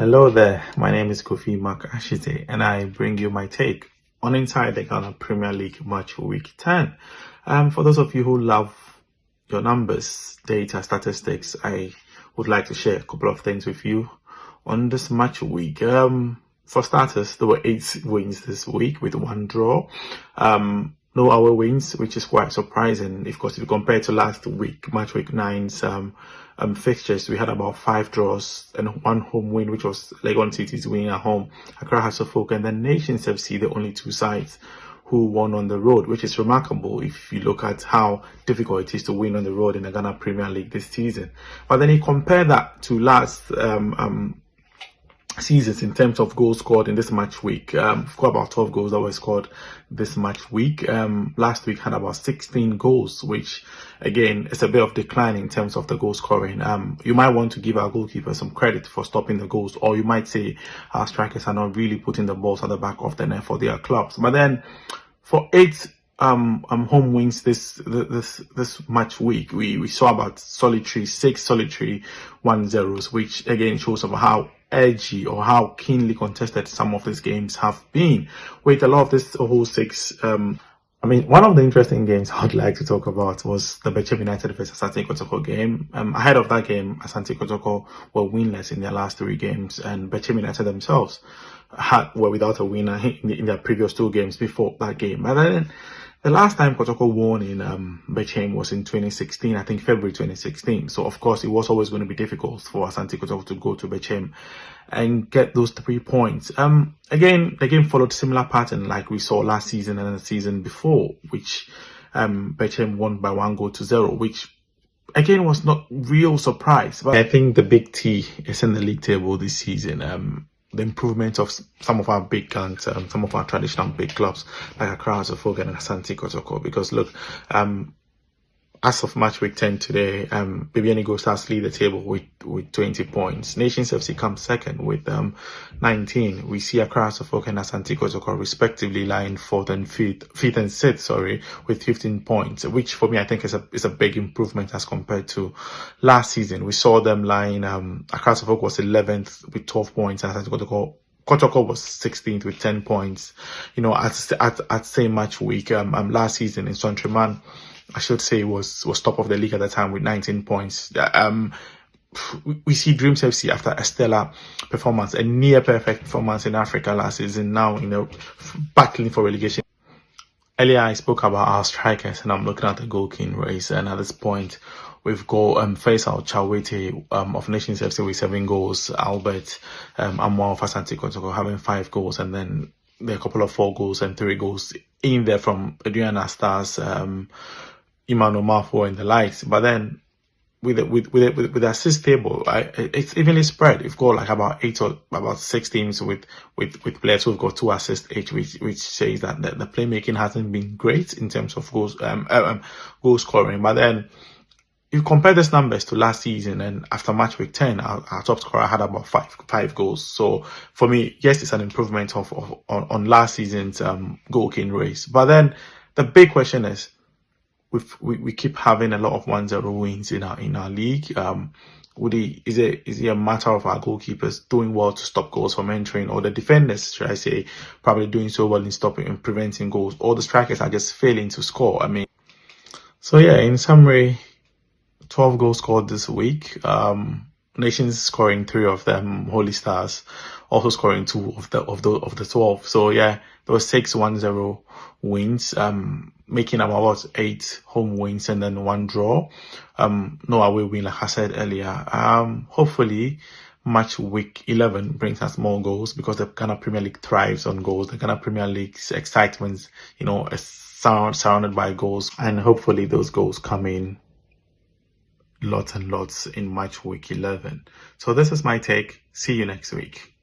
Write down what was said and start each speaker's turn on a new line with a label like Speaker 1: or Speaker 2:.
Speaker 1: Hello there, my name is Kofi McAshietey and I bring you my take on inside the Ghana Premier League match week 10. For those of you who love your numbers, data, statistics, I would like to share a couple of things with you on this match week. For starters, there were 8 wins this week with 1 draw. No away wins, which is quite surprising. Of course, if you compare to last week, match week 9's fixtures, we had about 5 draws and 1 home win, which was Legon City's win at home, Kotoko Hearts of Oak, and then Nations FC, the only 2 sides who won on the road, which is remarkable if you look at how difficult it is to win on the road in the Ghana Premier League this season. But then you compare that to last seasons in terms of goals scored in this match week. We've got about 12 goals that were scored this match week. Last week had about 16 goals, which again is a bit of decline in terms of the goal scoring. You might want to give our goalkeeper some credit for stopping the goals, or you might say our strikers are not really putting the balls at the back of the net for their clubs. But then for 8 home wins this match week, we saw about 6 solitary 1-0s, which again shows about how edgy or how keenly contested some of these games have been. With a lot of this whole 6, one of the interesting games I'd like to talk about was the Bechem United versus Asante Kotoko game. Ahead of that game, Asante Kotoko were winless in their last 3 games, and Bechem United themselves were without a winner in their previous 2 games before that game. And then the last time Kotoko won in Bechem was in 2016, I think February 2016. So of course it was always going to be difficult for Asante Kotoko to go to Bechem and get those 3 points. Again, the game followed similar pattern like we saw last season and the season before, which Bechem won by 1-0, which again was not real surprise. But I think the big T is in the league table this season. The improvement of some of our big guns, some of our traditional big clubs like Accra Hearts of Oak and Asante Kotoko. Because look, as of match week 10 today, BBN Eagles Stars lead the table with 20 points. Nations FC comes second with 19. We see Accra Hearts of Oak and Asante Kotoko respectively lying 4th and 6th, with 15 points, which for me I think is a big improvement as compared to last season. We saw them lying. Accra Hearts of Oak was 11th with 12 points, and Asante Kotoko was 16th with 10 points. You know, at same match week last season in Sontraman, I should say was top of the league at the time with 19 points. We see Dreams FC after a stellar performance, a near perfect performance in Africa last season, now battling for relegation. Earlier I spoke about our strikers, and I'm looking at the goalkeeping race, and at this point we've got Faisal Chawete of Nations FC with 7 goals, Albert Amwa of Asante Kotoko having 5 goals, and then there are a couple of 4 goals and 3 goals in there from Adriana Stars, Emmanuel Mafo and the likes. But then with the assist table, it's evenly spread. We've got like about 8 or about 6 teams with players who've got 2 assists each, which says that the playmaking hasn't been great in terms of goals scoring. But then you compare these numbers to last season, and after match week 10, our top scorer had about 5 goals. So for me, yes, it's an improvement on last season's goalkeeping race. But then the big question is, we keep having a lot of 1-0 wins in our league. Is it a matter of our goalkeepers doing well to stop goals from entering, or the defenders, should I say, probably doing so well in stopping and preventing goals, or the strikers are just failing to score? So yeah, in summary, 12 goals scored this week. Nations scoring 3 of them, Holy Stars also scoring 2 of the 12. So yeah, there were 6 1-0 wins, making about 8 home wins and then 1 draw. No away win, like I said earlier. Hopefully match week 11 brings us more goals, because the Ghana Premier League thrives on goals. The Ghana Premier League's excitement, is surrounded by goals, and hopefully those goals come in lots and lots in match week 11. So this is my take. See you next week.